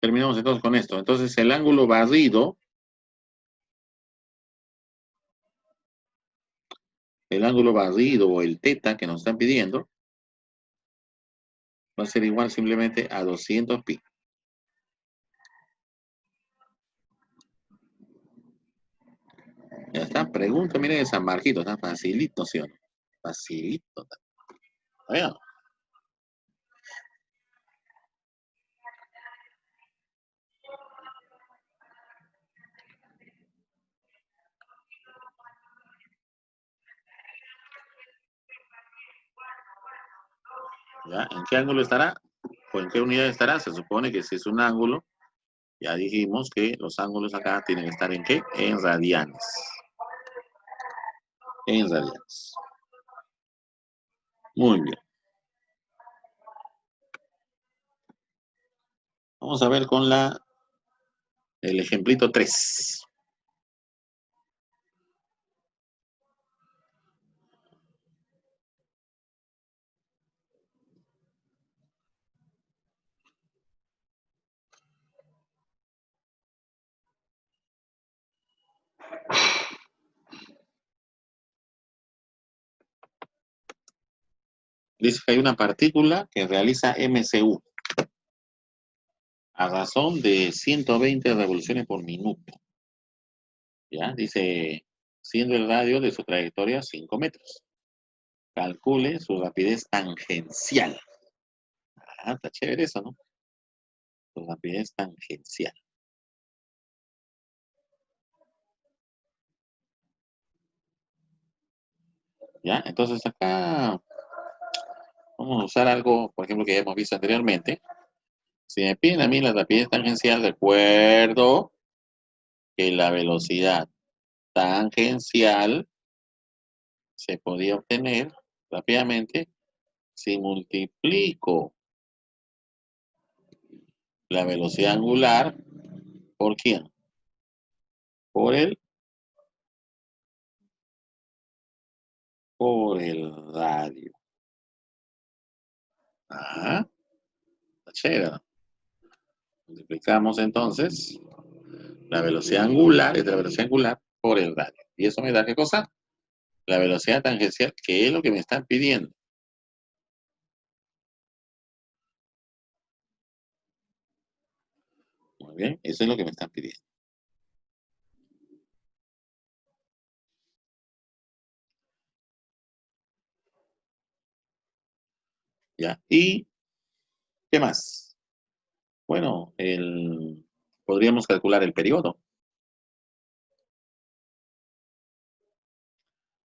terminamos entonces con esto. Entonces el ángulo barrido o el teta que nos están pidiendo va a ser igual simplemente a 200 pi. Ya está, pregunta, miren el San Marquito, está facilito, ¿sí o no? Facilito. ¿Está bien? ¿Ya? ¿En qué ángulo estará? ¿O en qué unidad estará? Se supone que si es un ángulo, ya dijimos que los ángulos acá tienen que estar ¿en qué? En radianes. En radianes. Muy bien. Vamos a ver con el ejemplito 3. Dice que hay una partícula que realiza MCU a razón de 120 revoluciones por minuto. ¿Ya? Dice, siendo el radio de su trayectoria 5 metros. Calcule su rapidez tangencial. Ah, está chévere eso, ¿no? Su rapidez tangencial. ¿Ya? Entonces acá vamos a usar algo, por ejemplo, que ya hemos visto anteriormente. Si me piden a mí la rapidez tangencial, recuerdo que la velocidad tangencial se podía obtener rápidamente si multiplico la velocidad angular por quién? Por el radio. Ajá, está chévere, ¿no? Multiplicamos entonces la velocidad angular, entre la velocidad angular, por el radio. ¿Y eso me da qué cosa? La velocidad tangencial, que es lo que me están pidiendo. Muy bien, eso es lo que me están pidiendo. ¿Ya? ¿Y qué más? Bueno, podríamos calcular el periodo.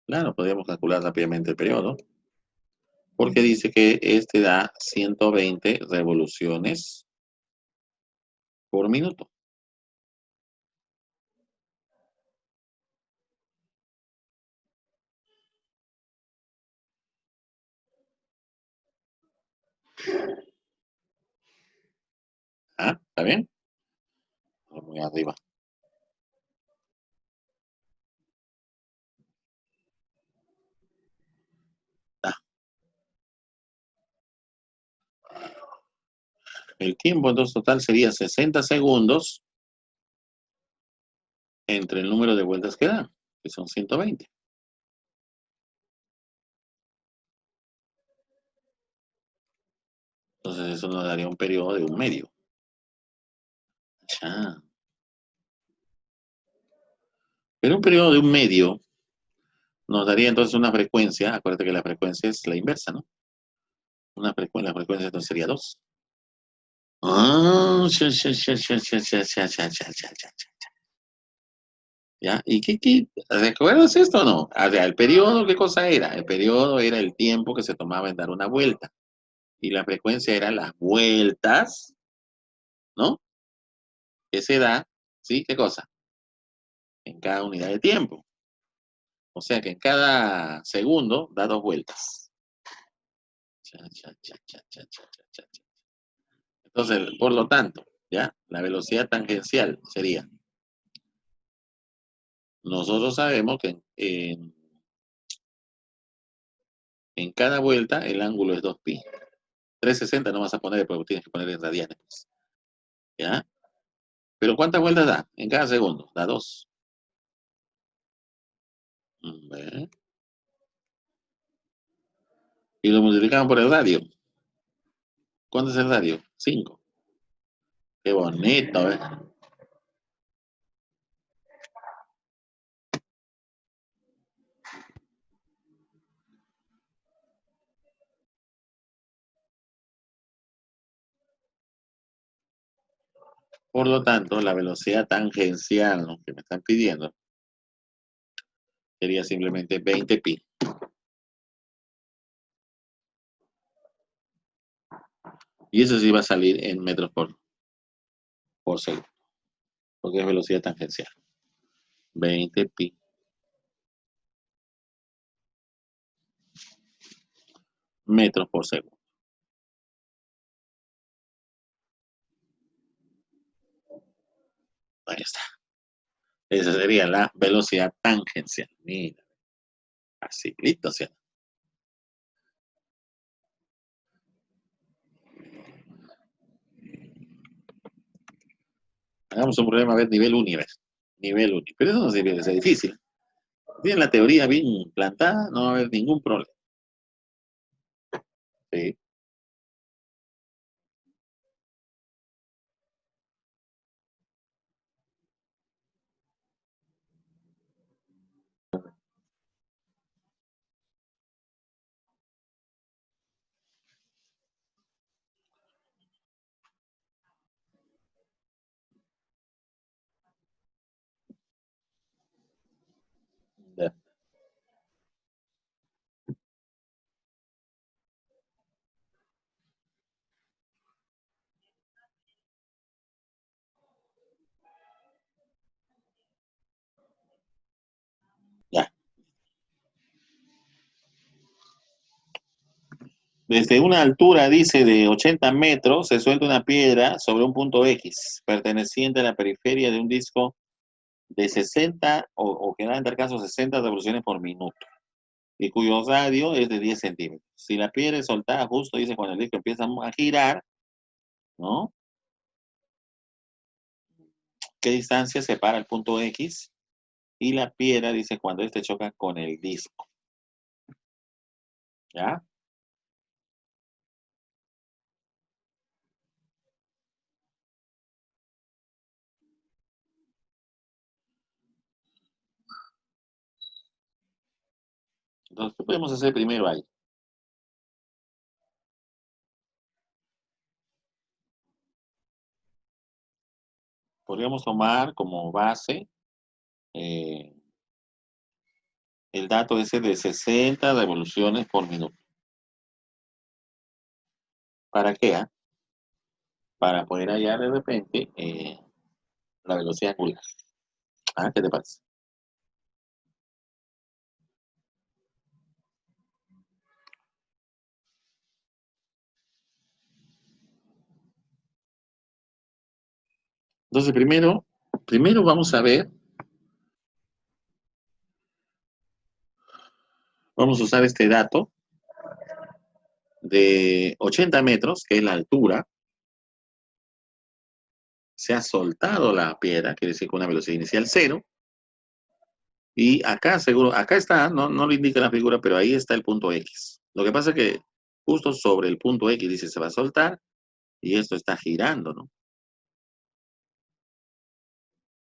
Claro, podríamos calcular rápidamente el periodo, porque dice que este da 120 revoluciones por minuto. ¿Ah? ¿Está bien? Muy arriba. Ah, el tiempo entonces total sería 60 segundos entre el número de vueltas que da, que son 120. Entonces eso nos daría un periodo de un medio. Ya. Pero un periodo de un medio nos daría entonces una frecuencia. Acuérdate que la frecuencia es la inversa, ¿no? La frecuencia entonces sería 2. Ah, ya, ya, ya, ya, ya, ya, ya, ya, ya, ya, ya. ¿Ya? ¿Y qué? ¿Recuerdas esto o no? O sea, el periodo, ¿qué cosa era? El periodo era el tiempo que se tomaba en dar una vuelta. Y la frecuencia eran las vueltas, ¿no? Que se da, ¿sí? ¿Qué cosa? En cada unidad de tiempo. O sea que en cada segundo da 2 vueltas. Cha, cha, cha, cha, cha, cha, cha, cha. Entonces, por lo tanto, ¿ya? La velocidad tangencial sería. Nosotros sabemos que en cada vuelta el ángulo es 2pi. 360 no vas a poner porque tienes que poner en radianes. ¿Ya? Pero ¿cuántas vueltas da? En cada segundo. Da 2. Ve. Y lo multiplicamos por el radio. ¿Cuánto es el radio? 5. Qué bonito, ¿eh? Por lo tanto, la velocidad tangencial, ¿no?, que me están pidiendo sería simplemente 20 pi. Y eso sí va a salir en metros por segundo, porque es velocidad tangencial. 20 pi. Metros por segundo. Ahí está. Esa sería la velocidad tangencial. Mira, así, listo, ¿sí? Hagamos un problema a ver nivel universo. Nivel uni. Pero eso no significa que sea difícil. Si tienen la teoría bien plantada, no va a haber ningún problema. Sí. Ya. Ya. Desde una altura, dice, de 80 metros, se suelta una piedra sobre un punto X, perteneciente a la periferia de un disco de 60 o que da en tal caso 60 revoluciones por minuto, y cuyo radio es de 10 centímetros. Si la piedra es soltada justo, dice, cuando el disco empieza a girar, ¿no? ¿Qué distancia separa el punto X y la piedra, dice, cuando este choca con el disco? ¿Ya? Entonces, ¿qué podemos hacer primero ahí? Podríamos tomar como base eh, el dato ese de 60 revoluciones por minuto. ¿Para qué? Para poder hallar de repente la velocidad angular. ¿Ah? ¿Qué te parece? Entonces, primero vamos a usar este dato de 80 metros, que es la altura. Se ha soltado la piedra, quiere decir con una velocidad inicial cero. Y acá seguro, acá está, no lo indica la figura, pero ahí está el punto X. Lo que pasa es que justo sobre el punto X dice se va a soltar y esto está girando, ¿no?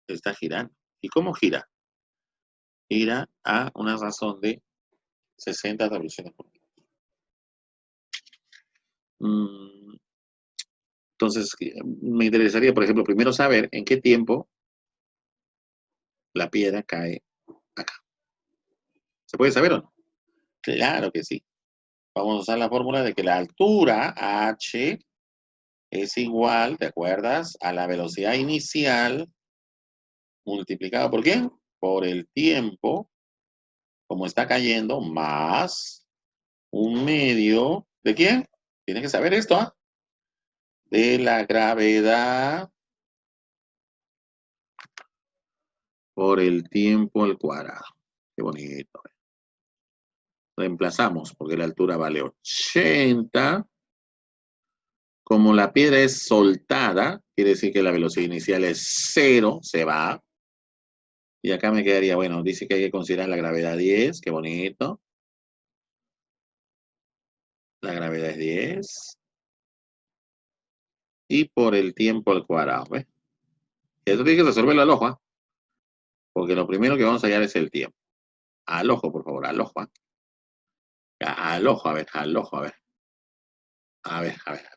Está girando. ¿Y cómo gira? Gira a una razón de 60 revoluciones por minuto. Entonces, me interesaría, por ejemplo, primero saber en qué tiempo la piedra cae acá. ¿Se puede saber o no? Claro que sí. Vamos a usar la fórmula de que la altura h es igual, ¿te acuerdas?, a la velocidad inicial multiplicado por ¿quién? Por el tiempo, como está cayendo, más un medio, ¿de quién? Tienes que saber esto, ¿ah? De la gravedad por el tiempo al cuadrado. Qué bonito. Reemplazamos, porque la altura vale 80 Como la piedra es soltada, quiere decir que la velocidad inicial es cero, se va. Y acá me quedaría, bueno, dice que hay que considerar la gravedad 10, qué bonito. La gravedad es 10. Y por el tiempo al cuadrado, ¿ves? Eso tiene que resolverlo al ojo, ¿ah? Porque lo primero que vamos a hallar es el tiempo. Al ojo, por favor, al ojo, ¿ah? Al ojo, a ver, al ojo, a ver. A ver, a ver.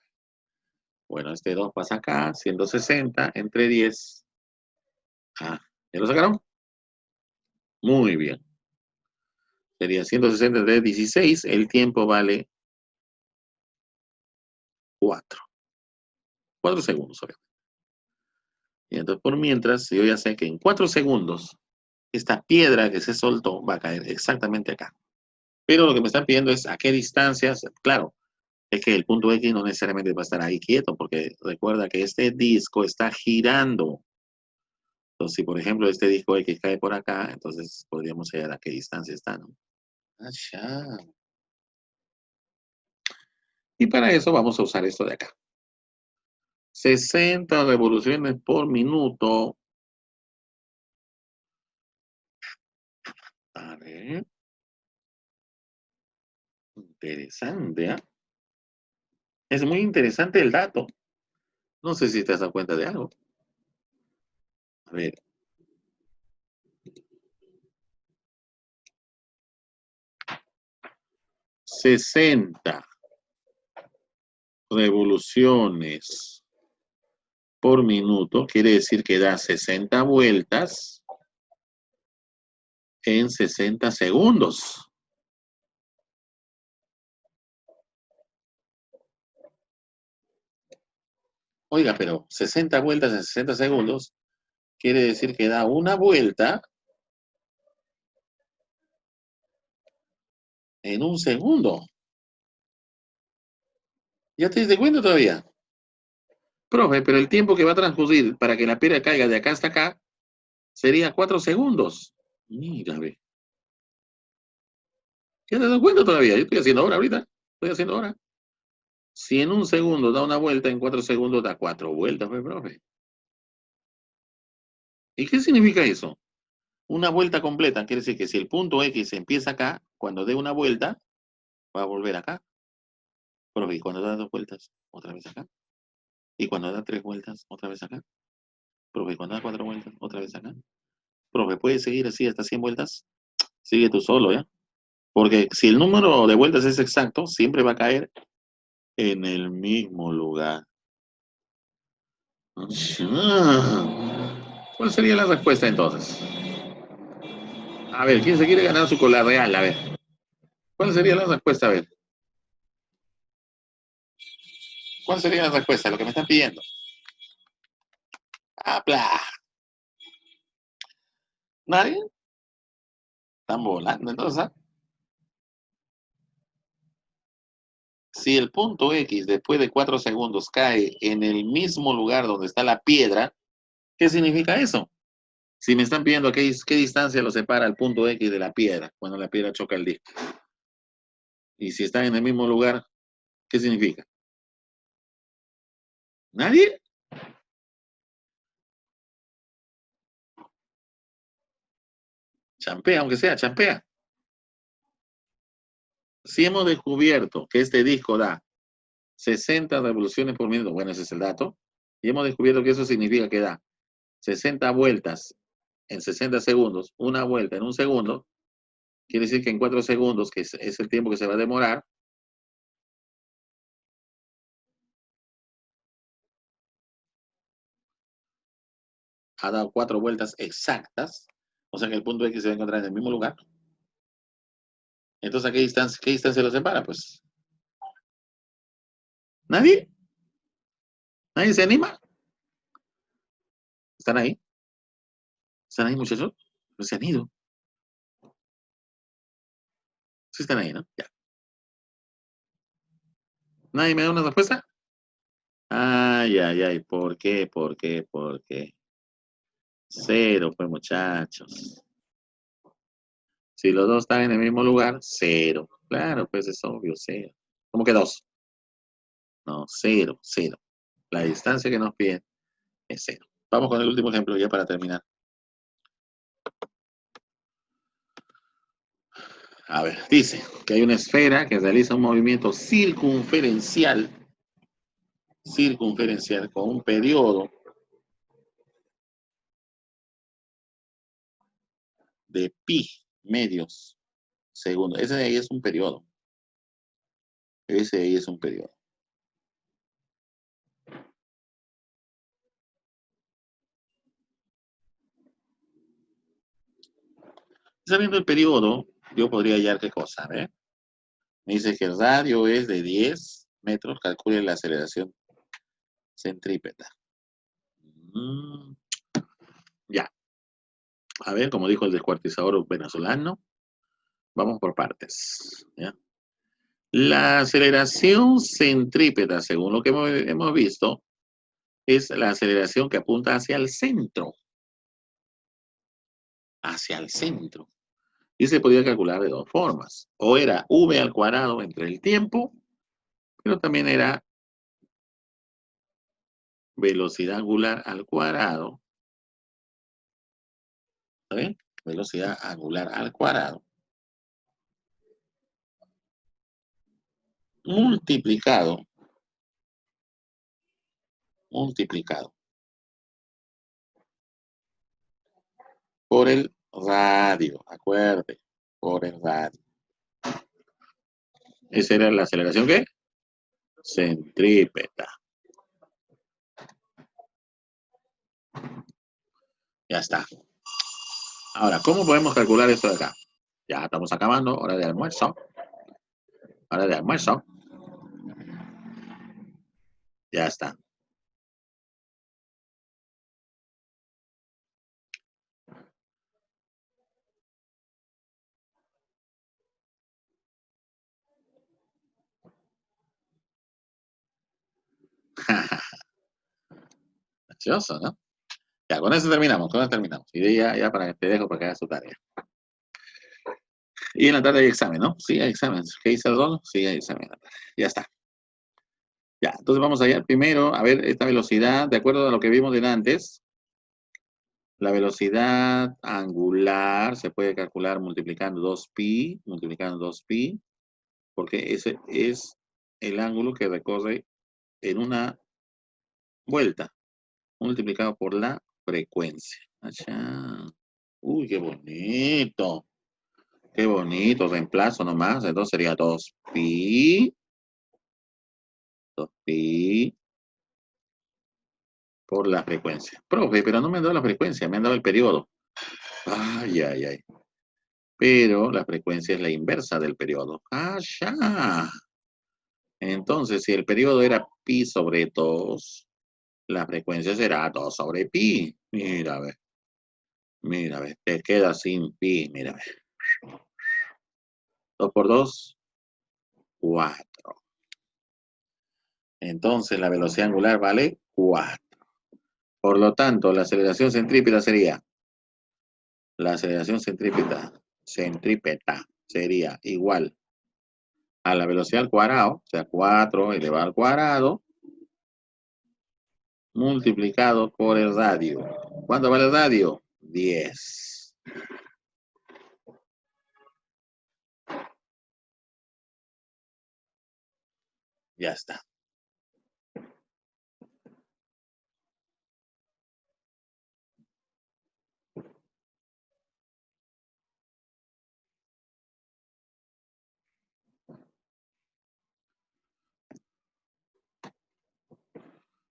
Bueno, este 2 pasa acá, 160 entre 10. Ah, ¿ya lo sacaron? Muy bien. Sería 160 entre 16. El tiempo vale 4. 4 segundos, obviamente. Y entonces, por mientras, yo ya sé que en 4 segundos, esta piedra que se soltó va a caer exactamente acá. Pero lo que me están pidiendo es a qué distancias. Claro, es que el punto X no necesariamente va a estar ahí quieto, porque recuerda que este disco está girando. Entonces, si por ejemplo este disco X cae por acá, entonces podríamos hallar a qué distancia está, ¿no? Ah, ya. Y para eso vamos a usar esto de acá. 60 revoluciones por minuto. A ver, interesante, ¿eh? Es muy interesante el dato. No sé si te has dado cuenta de algo. A ver, 60 revoluciones por minuto quiere decir que da 60 vueltas en 60 segundos. Oiga, pero 60 vueltas en 60 segundos quiere decir que da una vuelta en un segundo. ¿Ya te diste cuenta todavía? Profe, pero el tiempo que va a transcurrir para que la piedra caiga de acá hasta acá sería 4 segundos. Mira, ve. ¿Ya te das cuenta todavía? Yo estoy haciendo ahora ahorita. Estoy haciendo ahora. Si en un segundo da una vuelta, en 4 segundos da 4 vueltas, pues, profe. ¿Y qué significa eso? Una vuelta completa. Quiere decir que si el punto X empieza acá, cuando dé una vuelta, va a volver acá. Profe, y cuando da 2 vueltas, otra vez acá. Y cuando da 3 vueltas, otra vez acá. Profe, y cuando da 4 vueltas, otra vez acá. Profe, ¿puedes seguir así hasta 100 vueltas? Sigue tú solo, ¿ya? Porque si el número de vueltas es exacto, siempre va a caer en el mismo lugar. ¿Cuál sería la respuesta entonces? A ver, ¿quién se quiere ganar su cola real? A ver, ¿cuál sería la respuesta? A ver, ¿cuál sería la respuesta? Lo que me están pidiendo. ¡Apla! ¿Nadie? Están volando entonces, ¿ah? Si el punto X después de 4 segundos cae en el mismo lugar donde está la piedra, ¿qué significa eso? Si me están pidiendo qué distancia lo separa el punto X de la piedra cuando la piedra choca el disco. Y si están en el mismo lugar, ¿qué significa? ¿Nadie? Champea, aunque sea, champea. Si hemos descubierto que este disco da 60 revoluciones por minuto, bueno, ese es el dato, y hemos descubierto que eso significa que da 60 vueltas en 60 segundos, una vuelta en un segundo, quiere decir que en 4 segundos, que es el tiempo que se va a demorar, ha dado 4 vueltas exactas, o sea que el punto X se va a encontrar en el mismo lugar. Entonces, ¿a qué distancia lo separa? Pues, ¿nadie? ¿Nadie se anima? ¿Están ahí? ¿Están ahí, muchachos? No se han ido. Sí están ahí, ¿no? Ya. ¿Nadie me da una respuesta? Ay, ay, ay, ¿por qué? ¿Por qué? ¿Por qué? Cero, pues, muchachos. Si los dos están en el mismo lugar, cero. Claro, pues es obvio, cero. ¿Cómo que dos? No, cero, cero. La distancia que nos piden es cero. Vamos con el último ejemplo ya para terminar. A ver, dice que hay una esfera que realiza un movimiento circunferencial con un periodo de pi medios segundos. Ese de ahí es un periodo. Ese de ahí es un periodo. Sabiendo el periodo, yo podría hallar qué cosa, ¿eh? Me dice que el radio es de 10 metros, calcule la aceleración centrípeta. Mm, ya, a ver, como dijo el descuartizador venezolano, vamos por partes. ¿Ya? La aceleración centrípeta, según lo que hemos visto, es la aceleración que apunta hacia el centro. Hacia el centro. Y se podía calcular de dos formas. O era v al cuadrado entre el tiempo, pero también era velocidad angular al cuadrado. ¿Está bien? Velocidad angular al cuadrado. Multiplicado por el radio. Acuerde, por el radio. Esa era la aceleración, ¿qué? Centrípeta. Ya está. Ahora, ¿cómo podemos calcular esto de acá? Ya estamos acabando, hora de almuerzo. Hora de almuerzo. Ya está. Gracioso, ¿no? Ya, con eso terminamos, Y de ya para que te dejo para que hagas tu tarea. Y en la tarde hay examen, ¿no? Sí, hay examen. ¿Qué dice el rol? Sí, hay examen. Ya está. Ya, entonces vamos allá primero a ver esta velocidad, de acuerdo a lo que vimos de antes. La velocidad angular se puede calcular multiplicando 2pi, porque ese es el ángulo que recorre en una vuelta, multiplicado por la frecuencia. Achá. Uy, qué bonito. Qué bonito, reemplazo nomás. Entonces sería 2pi por la frecuencia. Profe, pero no me han dado la frecuencia, me han dado el periodo. Ay, ay, ay. Pero la frecuencia es la inversa del periodo. Ah, ya. Entonces, si el periodo era pi sobre 2, la frecuencia será 2 sobre pi. Mira, a ver, te queda sin pi, mira, a ver. 2 por 2, 4. Entonces, la velocidad angular vale 4. Por lo tanto, la aceleración centrípeta sería, sería igual a la velocidad al cuadrado, o sea, 4 elevado al cuadrado, multiplicado por el radio. ¿Cuánto vale el radio? 10. Ya está.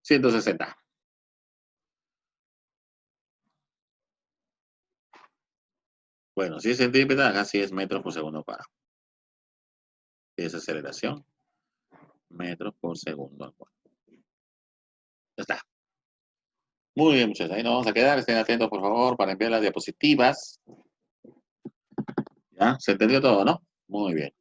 $160. Bueno, si es centrípeta, acá sí es metros por segundo cuadrado. Si es aceleración, metros por segundo al cuadrado. Ya está. Muy bien, muchachos. Ahí nos vamos a quedar. Estén atentos, por favor, para enviar las diapositivas. ¿Ya? ¿Se entendió todo, no? Muy bien.